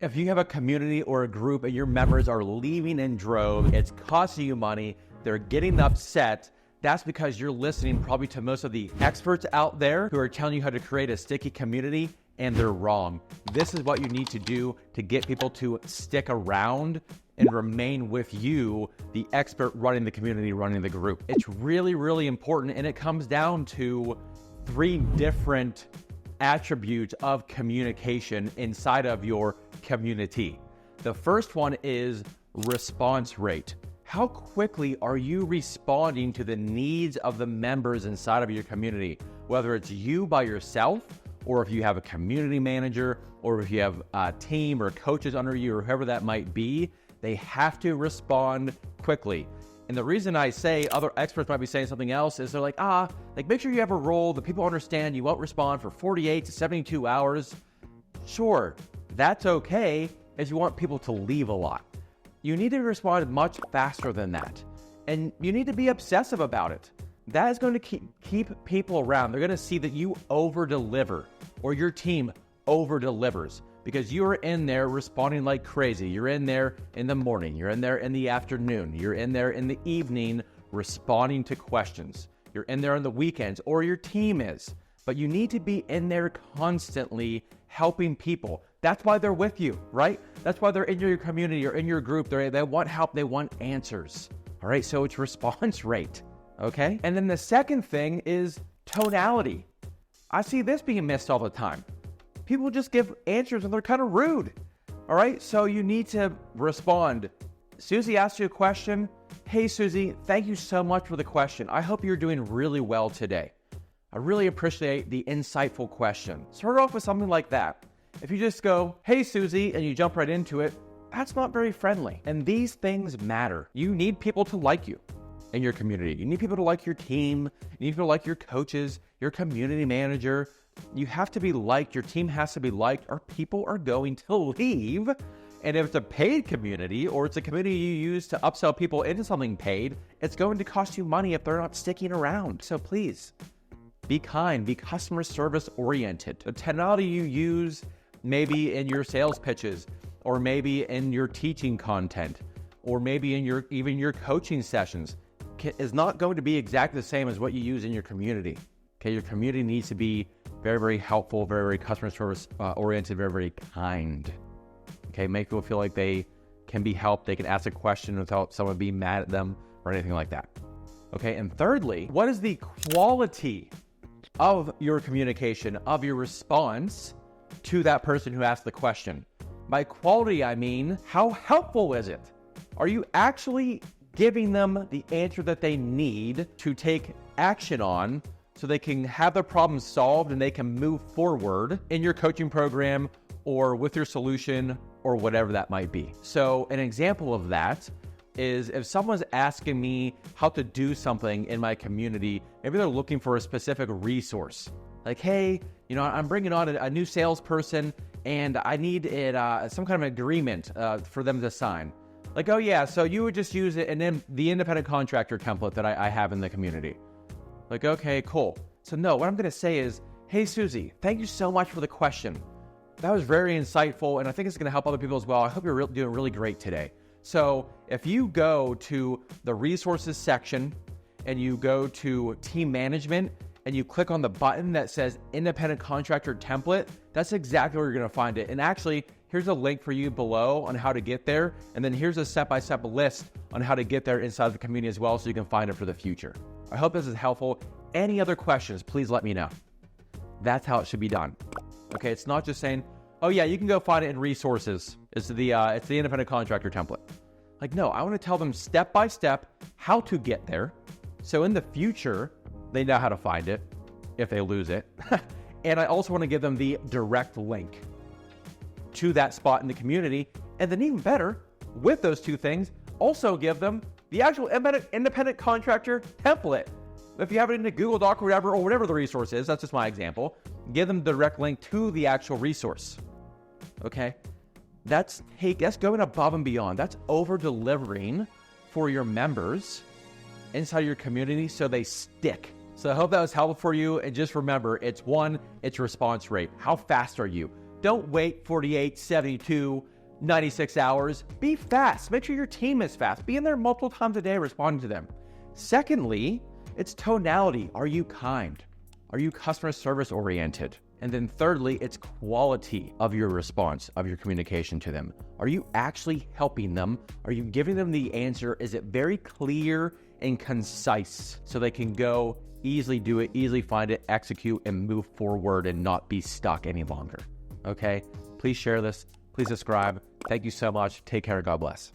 If you have a community or a group and your members are leaving in droves, it's costing you money, they're getting upset, that's because you're listening probably to most of the experts out there who are telling you how to create a sticky community, and they're wrong. This is what you need to do to get people to stick around and remain with you, the expert running the community, running the group. It's really, really important, and it comes down to 3 different attributes of communication inside of your community. The first one is response rate. How quickly are you responding to the needs of the members inside of your community? Whether it's you by yourself, or if you have a community manager, or if you have a team or coaches under you, or whoever that might be, they have to respond quickly. And the reason I say other experts might be saying something else is they're like, make sure you have a role that people understand you won't respond for 48 to 72 hours. Sure, that's okay if you want people to leave a lot. You need to respond much faster than that. And you need to be obsessive about it. That is going to keep people around. They're going to see that you over-deliver, or your team over-delivers, because you are in there responding like crazy. You're in there in the morning. You're in there in the afternoon. You're in there in the evening responding to questions. You're in there on the weekends, or your team is. But you need to be in there constantly helping people. That's why they're with you, right? That's why they're in your community or in your group. They want help. They want answers. All right, so it's response rate, okay? And then the second thing is tonality. I see this being missed all the time. People just give answers and they're kind of rude. All right, so you need to respond. Susie asked you a question. Hey, Susie, thank you so much for the question. I hope you're doing really well today. I really appreciate the insightful question. Start off with something like that. If you just go, hey, Susie, and you jump right into it, that's not very friendly. And these things matter. You need people to like you in your community. You need people to like your team. You need people to like your coaches, your community manager. You have to be liked. Your team has to be liked, or people are going to leave. And if it's a paid community, or it's a community you use to upsell people into something paid, it's going to cost you money if they're not sticking around. So please, be kind, be customer service oriented. The tonality you use maybe in your sales pitches, or maybe in your teaching content, or maybe in even your coaching sessions is not going to be exactly the same as what you use in your community. Okay, your community needs to be very, very helpful, very, very customer service oriented, very, very kind. Okay, make people feel like they can be helped. They can ask a question without someone being mad at them or anything like that. Okay, and thirdly, what is the quality of your communication, of your response to that person who asked the question? By quality, I mean, how helpful is it? Are you actually giving them the answer that they need to take action on so they can have their problem solved and they can move forward in your coaching program or with your solution or whatever that might be? So an example of that is if someone's asking me how to do something in my community, maybe they're looking for a specific resource. Like, hey, I'm bringing on a new salesperson and I need some kind of agreement for them to sign. Like, oh yeah, so you would just use it and then the independent contractor template that I have in the community. Like, okay, cool. So no, what I'm going to say is, hey, Susie, thank you so much for the question. That was very insightful, and I think it's going to help other people as well. I hope you're doing really great today. So if you go to the resources section and you go to team management and you click on the button that says independent contractor template, that's exactly where you're going to find it. And actually, here's a link for you below on how to get there. And then here's a step-by-step list on how to get there inside the community as well, so you can find it for the future. I hope this is helpful. Any other questions, please let me know. That's how it should be done. Okay, it's not just saying, oh yeah, you can go find it in resources. It's the independent contractor template. Like, no, I want to tell them step by step how to get there. So in the future, they know how to find it if they lose it. And I also want to give them the direct link to that spot in the community. And then even better, with those two things, also give them the actual independent contractor template. If you have it in a Google Doc or whatever the resource is, that's just my example, give them the direct link to the actual resource. Okay? That's going above and beyond. That's over-delivering for your members inside your community so they stick. So I hope that was helpful for you. And just remember, it's response rate. How fast are you? Don't wait 48, 72, 96 hours. Be fast. Make sure your team is fast. Be in there multiple times a day responding to them. Secondly, it's tonality. Are you kind? Are you customer service oriented? And then thirdly, it's quality of your response, of your communication to them. Are you actually helping them? Are you giving them the answer? Is it very clear and concise so they can go easily do it, easily find it, execute, and move forward and not be stuck any longer? Okay? Please share this. Please subscribe. Thank you so much. Take care. God bless.